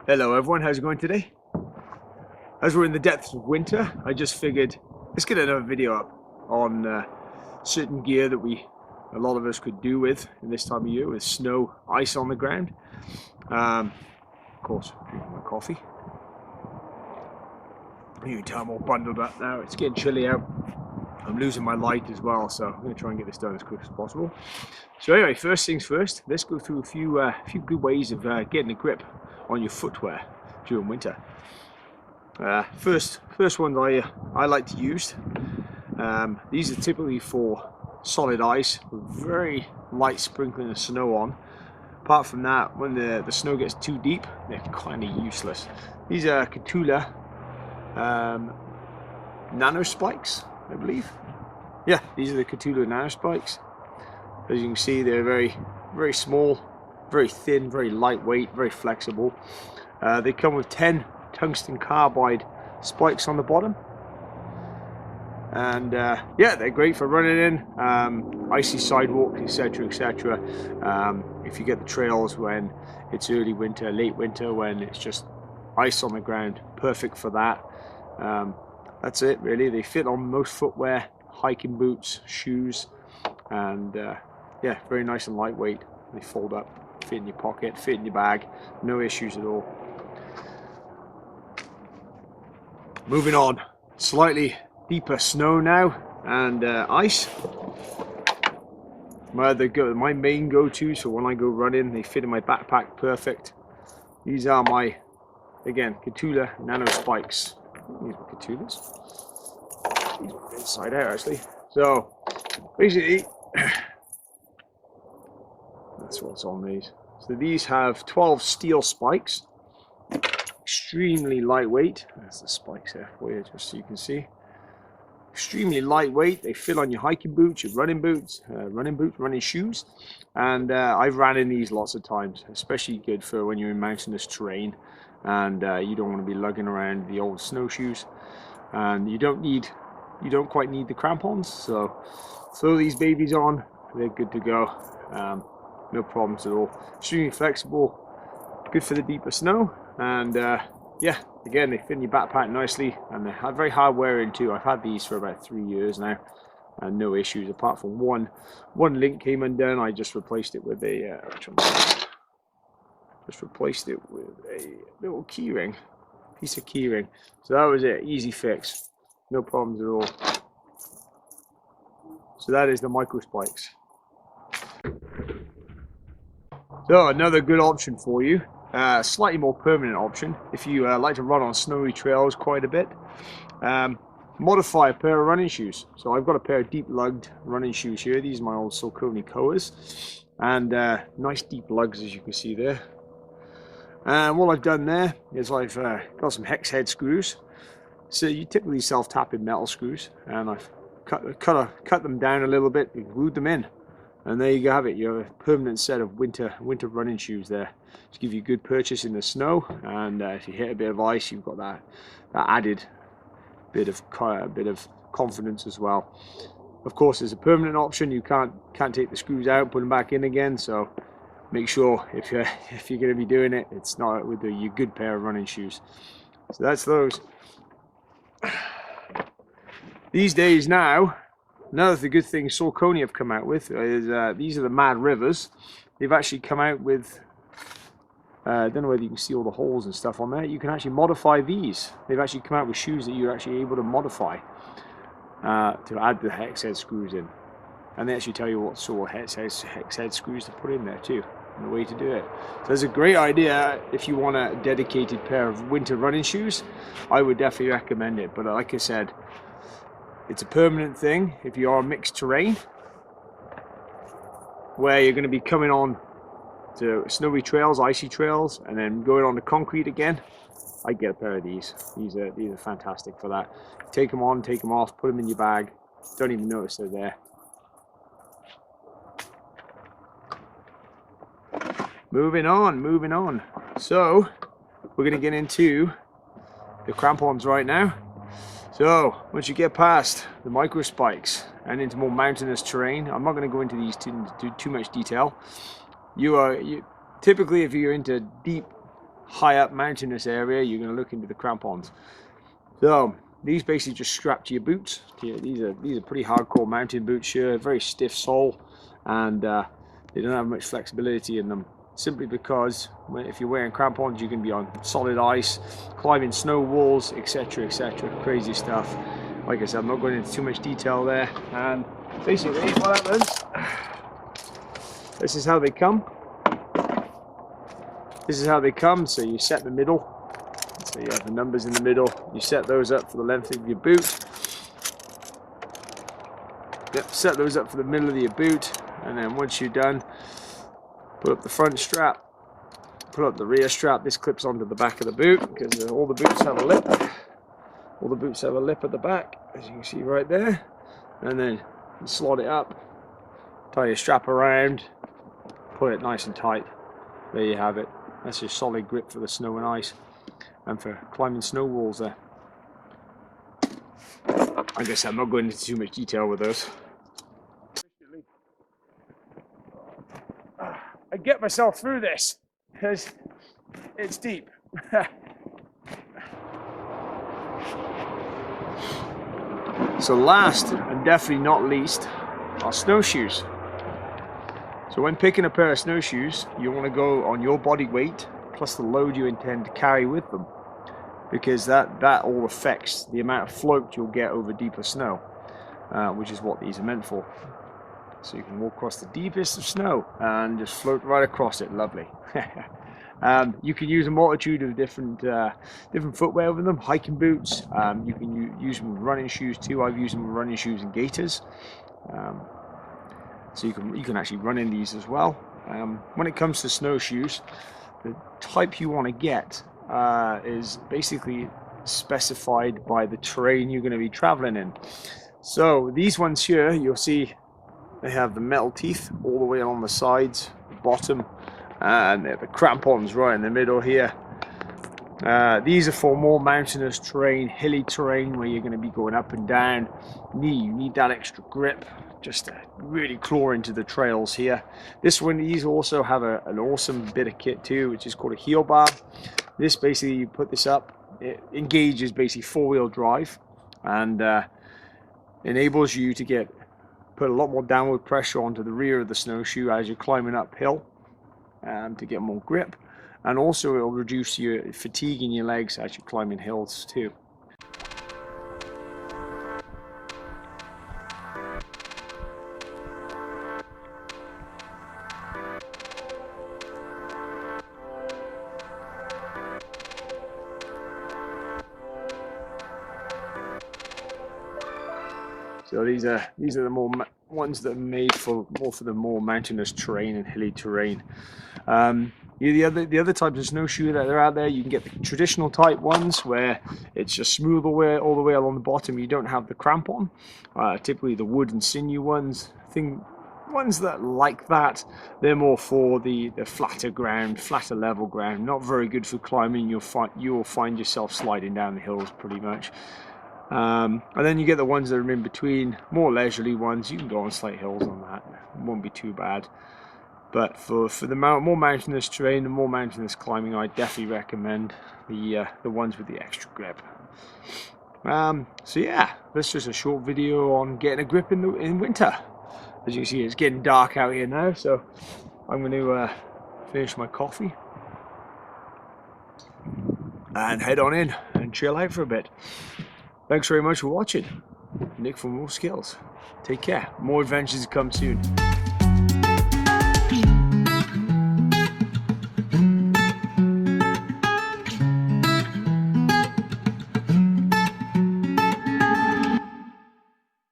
Hello everyone, how's it going today? As we're in the depths of winter, I just figured let's get another video up on certain gear that a lot of us could do with in this time of year with snow, ice on the ground. Of course, drinking my coffee. You can tell I'm all bundled up now, it's getting chilly out. I'm losing my light as well, so I'm going to try and get this done as quick as possible. So anyway, first things first, let's go through a few good ways of getting a grip on your footwear during winter. First ones I like to use. These are typically for solid ice with very light sprinkling of snow on. Apart from that, when the snow gets too deep, they're kind of useless. These are Catula nano spikes, I believe. Yeah, these are the Catula nano spikes. As you can see, they're very small, very thin, very lightweight, very flexible. They come with 10 tungsten carbide spikes on the bottom, and yeah, they're great for running in icy sidewalks, etc., etc. If you get the trails when it's early winter, late winter, when it's just ice on the ground, perfect for that. That's it really. They fit on most footwear, hiking boots, shoes, and yeah, very nice and lightweight. They fold up, fit in your pocket, fit in your bag, no issues at all. Moving on, slightly deeper snow now and ice. My main go-tos for when I go running, they fit in my backpack perfect. These are my, again, Catula nano spikes. These are Catulas. These are inside out actually. So basically, that's what's on these. So these have 12 steel spikes. Extremely lightweight. That's the spikes there for you, just so you can see. Extremely lightweight. They fit on your hiking boots, your running boots, running shoes. And I've ran in these lots of times. Especially good for when you're in mountainous terrain and you don't want to be lugging around the old snowshoes. And you don't quite need the crampons. So throw these babies on. They're good to go. No problems at all. Extremely flexible. Good for the deeper snow. And yeah, again, they fit in your backpack nicely, and they have very hard wearing too. I've had these for about 3 years now, and no issues apart from one link came undone. I just replaced it with a little key ring, piece of key ring. So that was it, easy fix, no problems at all. So that is the micro spikes. So another good option for you. Slightly more permanent option if you like to run on snowy trails quite a bit. Modify a pair of running shoes. So I've got a pair of deep lugged running shoes here. These are my old Saucony Koas, and nice deep lugs as you can see there. And what I've done there is I've got some hex head screws. So you typically self-tapping metal screws, and I've cut them down a little bit and glued them in. And there you have it. You have a permanent set of winter running shoes there to give you good purchase in the snow, and if you hit a bit of ice, you've got that added bit of confidence as well. Of course, as a permanent option, you can't take the screws out, put them back in again. So make sure if you're going to be doing it, it's not with your good pair of running shoes. So that's those. These days now, another of the good things Saucony have come out with is these are the Mad Rivers. They've actually come out with, I don't know whether you can see all the holes and stuff on there. You can actually modify these. They've actually come out with shoes that you're actually able to modify to add the hex head screws in. And they actually tell you what sort of hex head screws to put in there too, and the way to do it. So it's a great idea if you want a dedicated pair of winter running shoes. I would definitely recommend it. But like I said, it's a permanent thing if you are mixed terrain, where you're going to be coming on to snowy trails, icy trails, and then going on to concrete again. I get a pair of these. These are fantastic for that. Take them on, take them off, put them in your bag. Don't even notice they're there. Moving on. So we're going to get into the crampons right now. So once you get past the micro spikes and into more mountainous terrain, I'm not going to go into these too much detail. You typically, if you're into deep high up mountainous area, you're going to look into the crampons. So these basically just strap to your boots. These are pretty hardcore mountain boots here, very stiff sole, and they don't have much flexibility in them. Simply because if you're wearing crampons, you can be on solid ice, climbing snow walls, etc., etc. Crazy stuff. Like I said, I'm not going into too much detail there. And basically, what happens? This is how they come. This is how they come. So you set the middle. So you have the numbers in the middle. You set those up for the length of your boot. Yep, set those up for the middle of your boot. And then once you're done, put up the front strap, put up the rear strap. This clips onto the back of the boot because all the boots have a lip. All the boots have a lip at the back, as you can see right there. And then you slot it up, tie your strap around, put it nice and tight. There you have it. That's your solid grip for the snow and ice and for climbing snow walls there. I guess I'm not going into too much detail with those. I get myself through this because it's deep. So last and definitely not least are snowshoes. So when picking a pair of snowshoes, you want to go on your body weight plus the load you intend to carry with them, because that all affects the amount of float you'll get over deeper snow, which is what these are meant for. So you can walk across the deepest of snow and just float right across it. Lovely. You can use a multitude of different footwear with them. Hiking boots. You can use them with running shoes too. I've used them with running shoes and gaiters. So you can actually run in these as well. When it comes to snowshoes, the type you want to get is basically specified by the terrain you're going to be traveling in. So these ones here, you'll see they have the metal teeth all the way along the sides, the bottom, and they have the crampons right in the middle here. These are for more mountainous terrain, hilly terrain, where you're going to be going up and down. You need that extra grip just to really claw into the trails here. These also have an awesome bit of kit too, which is called a heel bar. This basically, you put this up, it engages basically four-wheel drive and enables you to put a lot more downward pressure onto the rear of the snowshoe as you're climbing uphill to get more grip. And also it will reduce your fatigue in your legs as you're climbing hills too. So these are the more ones that are made for the more mountainous terrain and hilly terrain. The other types of snowshoe that are out there, you can get the traditional type ones where it's just smooth all the way along the bottom. You don't have the crampon. Typically the wood and sinew ones. Ones that like that, they're more for the flatter ground, flatter level ground. Not very good for climbing. You will find yourself sliding down the hills pretty much. And then you get the ones that are in between, more leisurely ones. You can go on slight hills on that. It won't be too bad. But for the more mountainous terrain, the more mountainous climbing, I definitely recommend the ones with the extra grip. So yeah, that's just a short video on getting a grip in winter. As you see, it's getting dark out here now, so I'm going to finish my coffee and head on in and chill out for a bit. Thanks very much for watching. Nick from More Skills. Take care. More adventures to come soon.